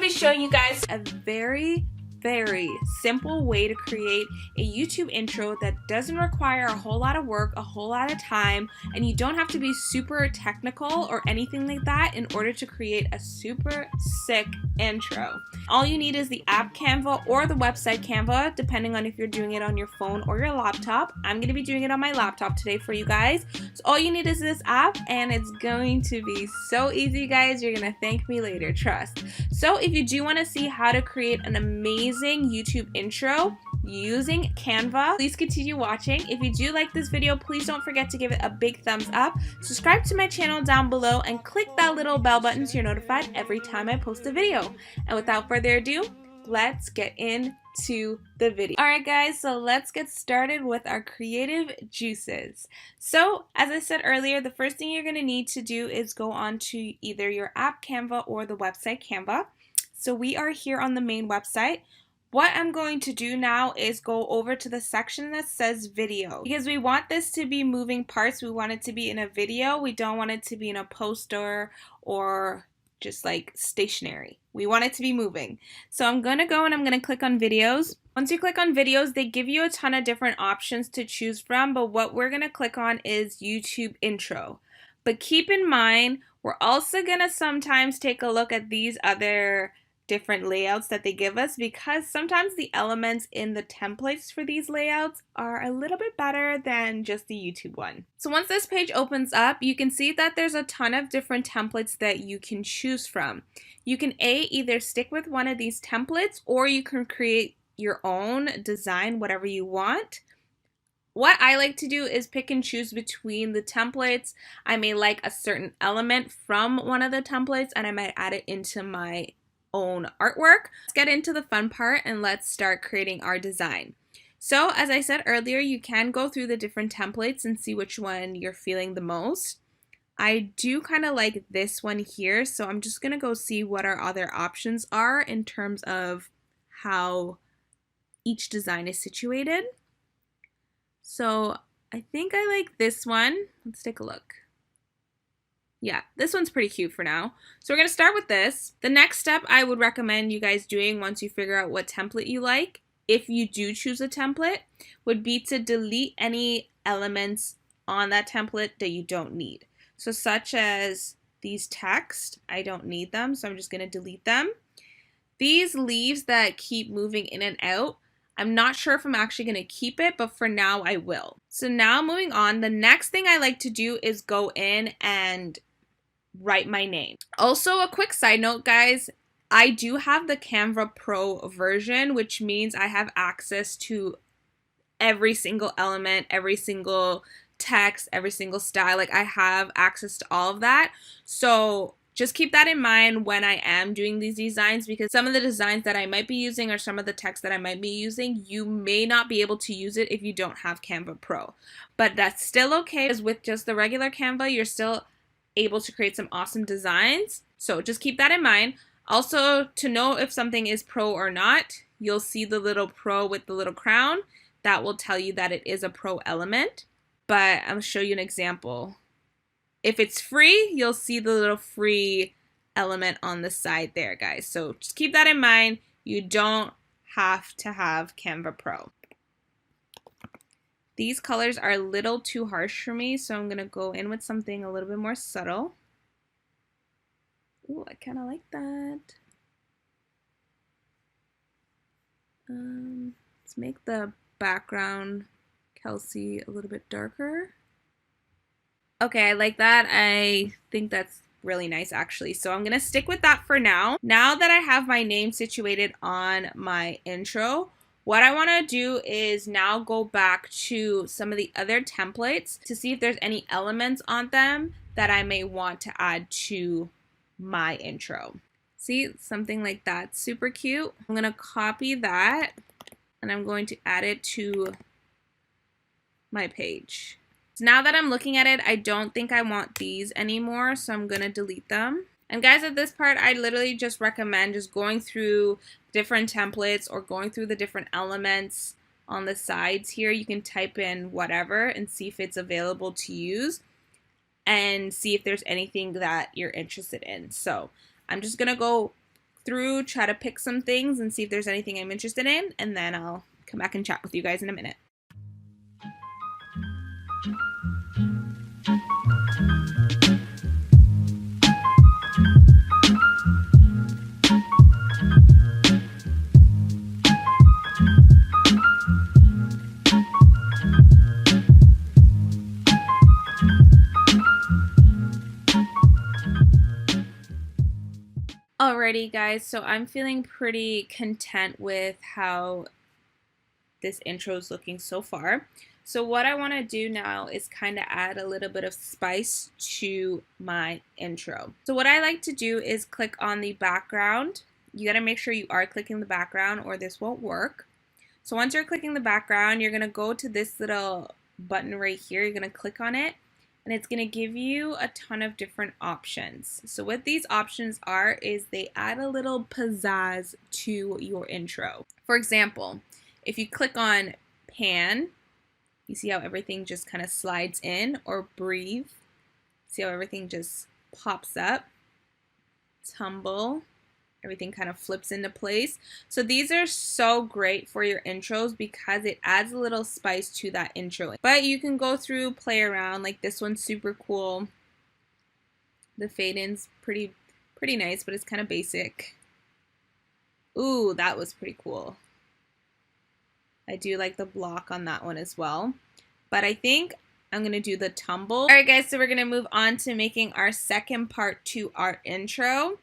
be showing you guys a very simple way to create a YouTube intro that doesn't require a whole lot of work, a whole lot of time, and you don't have to be super technical or anything like that in order to create a super sick intro. All you need is the app Canva or the website Canva, depending on if you're doing it on your phone or your laptop. I'm going to be doing it on my laptop today for you guys. So all you need is this app, and it's going to be so easy, guys. You're going to thank me later, trust. So if you do want to see how to create an amazing YouTube intro using Canva, please continue watching. If you do like this video, please don't forget to give it a big thumbs up. Subscribe to my channel down below and click that little bell button so you're notified every time I post a video. And without further ado, let's get into the video. Alright guys, so let's get started with our creative juices. So as I said earlier, the first thing you're going to need to do is go on to either your app Canva or the website Canva. So we are here on the main website. What I'm going to do now is go over to the section that says video, because we want this to be moving parts. We want it to be in a video. We don't want it to be in a poster or just like stationary. We want it to be moving. So I'm going to go and I'm going to click on videos. Once you click on videos, they give you a ton of different options to choose from, but what we're going to click on is YouTube intro. But keep in mind, we're also going to sometimes take a look at these other different layouts that they give us, because sometimes the elements in the templates for these layouts are a little bit better than just the YouTube one. So once this page opens up, you can see that there's a ton of different templates that you can choose from. You can either stick with one of these templates, or you can create your own design, whatever you want. What I like to do is pick and choose between the templates. I may like a certain element from one of the templates and I might add it into my own artwork. Let's get into the fun part and let's start creating our design. So as I said earlier, you can go through the different templates and see which one you're feeling the most. I do kind of like this one here, so I'm just gonna go see what our other options are in terms of how each design is situated. So I think I like this one. Let's take a look. Yeah, this one's pretty cute for now. So we're going to start with this. The next step I would recommend you guys doing once you figure out what template you like, if you do choose a template, would be to delete any elements on that template that you don't need. So such as these text, I don't need them, so I'm just going to delete them. These leaves that keep moving in and out, I'm not sure if I'm actually going to keep it, but for now I will. So now moving on, the next thing I like to do is go in and write my name. Also, a quick side note, guys, I do have the Canva Pro version, which means I have access to every single element, every single text, every single style. Like, I have access to all of that. So just keep that in mind when I am doing these designs, because some of the designs that I might be using or some of the text that I might be using, you may not be able to use it if you don't have Canva Pro. But that's still okay, because with just the regular Canva, you're still able to create some awesome designs. So just keep that in mind. Also, to know if something is pro or not, you'll see the little pro with the little crown. That will tell you that it is a pro element. But I'll show you an example. If it's free, you'll see the little free element on the side there, guys. So just keep that in mind. You don't have to have Canva Pro. These colors are a little too harsh for me, so I'm going to go in with something a little bit more subtle. Ooh, I kind of like that. Let's make the background Kelsey a little bit darker. Okay, I like that. I think that's really nice, actually. So I'm going to stick with that for now. Now that I have my name situated on my intro, what I want to do is now go back to some of the other templates to see if there's any elements on them that I may want to add to my intro. See, something like that, super cute. I'm going to copy that and I'm going to add it to my page. So now that I'm looking at it, I don't think I want these anymore, so I'm going to delete them. And guys, at this part, I literally just recommend just going through different templates or going through the different elements on the sides here. You can type in whatever and see if it's available to use and see if there's anything that you're interested in. So I'm just going to go through, try to pick some things and see if there's anything I'm interested in, and then I'll come back and chat with you guys in a minute. Alrighty guys, so I'm feeling pretty content with how this intro is looking so far. So what I want to do now is kind of add a little bit of spice to my intro. So what I like to do is click on the background. You got to make sure you are clicking the background or this won't work. So once you're clicking the background, you're going to go to this little button right here. You're going to click on it. And it's going to give you a ton of different options. So what these options are is they add a little pizzazz to your intro. For example, if you click on pan, you see how everything just kind of slides in, or breathe. See how everything just pops up. Tumble. Everything kind of flips into place. So these are so great for your intros because it adds a little spice to that intro. But you can go through, play around. Like this one's super cool. The fade-in's pretty nice, but it's kind of basic. Ooh, that was pretty cool. I do like the block on that one as well. But I think I'm going to do the tumble. Alright guys, so we're going to move on to making our second part to our intro.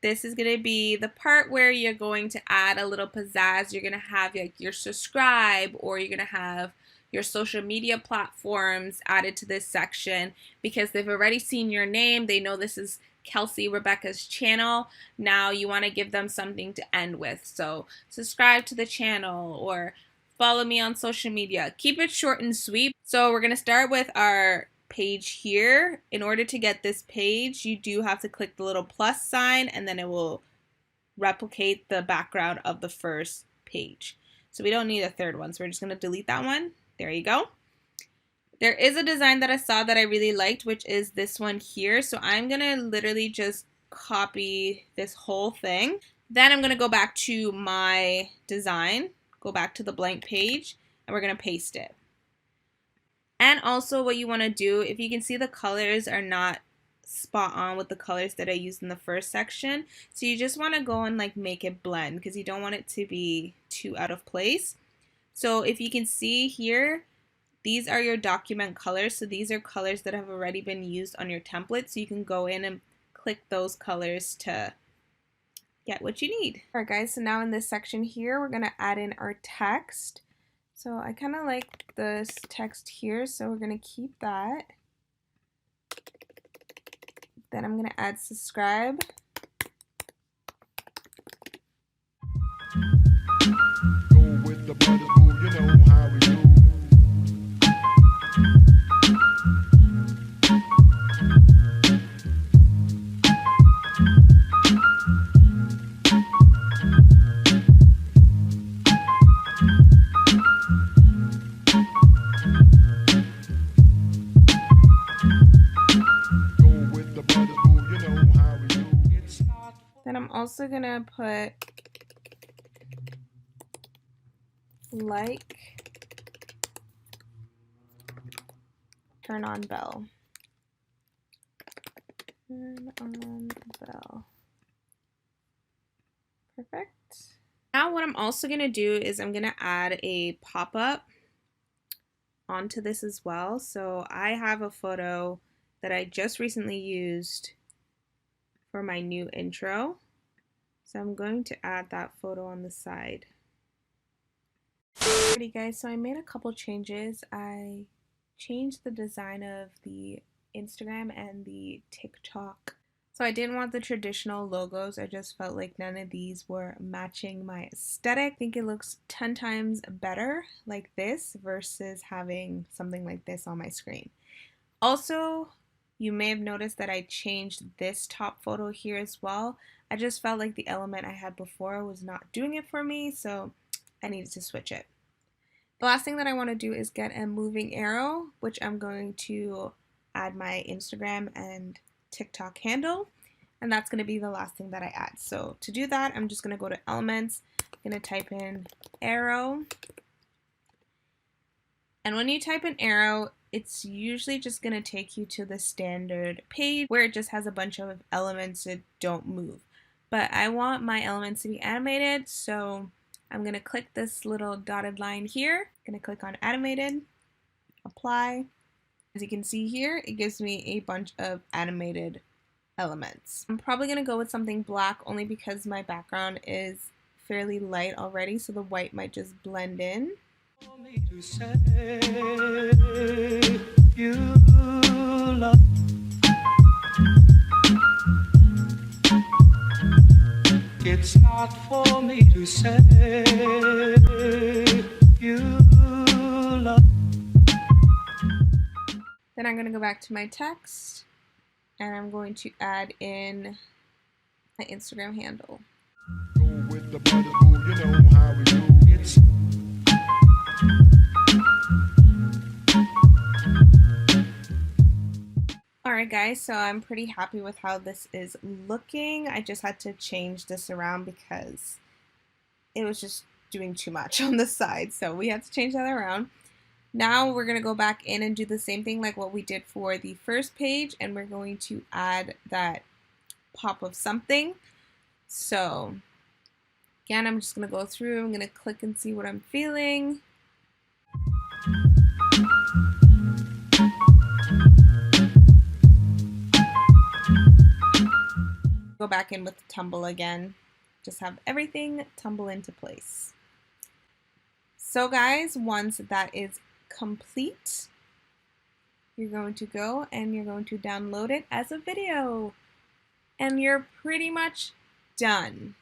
This is going to be the part where you're going to add a little pizzazz. You're going to have like your subscribe, or you're going to have your social media platforms added to this section because they've already seen your name. They know this is Kelsey Rebecca's channel. Now you want to give them something to end with. So subscribe to the channel or follow me on social media. Keep it short and sweet. So we're going to start with our page here. In order to get this page, you do have to click the little plus sign, and then it will replicate the background of the first page. So we don't need a third one, so we're just going to delete that one. There you go. There is a design that I saw that I really liked, which is this one here. So I'm going to literally just copy this whole thing. Then I'm going to go back to my design, go back to the blank page, and we're going to paste it. And also what you want to do, if you can see the colors are not spot on with the colors that I used in the first section. So you just want to go and like make it blend because you don't want it to be too out of place. So if you can see here, these are your document colors. So these are colors that have already been used on your template. So you can go in and click those colors to get what you need. All right guys, so now in this section here, we're going to add in our text. So I kind of like this text here, so we're going to keep that. Then I'm going to add subscribe. Go with the brothers, boo, you know how we do. Then I'm also gonna put like, turn on bell. Turn on bell. Perfect. Now what I'm also gonna do is I'm gonna add a pop-up onto this as well. So I have a photo that I just recently used for my new intro. So I'm going to add that photo on the side. Alrighty guys, so I made a couple changes. I changed the design of the Instagram and the TikTok. So I didn't want the traditional logos. I just felt like none of these were matching my aesthetic. I think it looks 10 times better like this versus having something like this on my screen. Also, you may have noticed that I changed this top photo here as well. I just felt like the element I had before was not doing it for me, so I needed to switch it. The last thing that I want to do is get a moving arrow, which I'm going to add my Instagram and TikTok handle. and that's going to be the last thing that I add. So to do that, I'm just going to go to Elements, I'm going to type in arrow, and when you type in arrow, it's usually just going to take you to the standard page where it just has a bunch of elements that don't move. But I want my elements to be animated, so I'm going to click this little dotted line here. I'm going to click on animated, apply. As you can see here, it gives me a bunch of animated elements. I'm probably going to go with something black only because my background is fairly light already, so the white might just blend in. It's not for me to say you love. Then I'm going to go back to my text and I'm going to add in my Instagram handle. Go with the brothers, boo, you know how we do. It's Alright guys, so I'm pretty happy with how this is looking. I just had to change this around because it was just doing too much on the side, so we had to change that around. Now we're going to go back in and do the same thing like what we did for the first page, and we're going to add that pop of something. So again, I'm just going to go through, I'm going to click and see what I'm feeling. Go back in with the tumble again. Just have everything tumble into place. So guys, once that is complete, you're going to go and you're going to download it as a video. And you're pretty much done.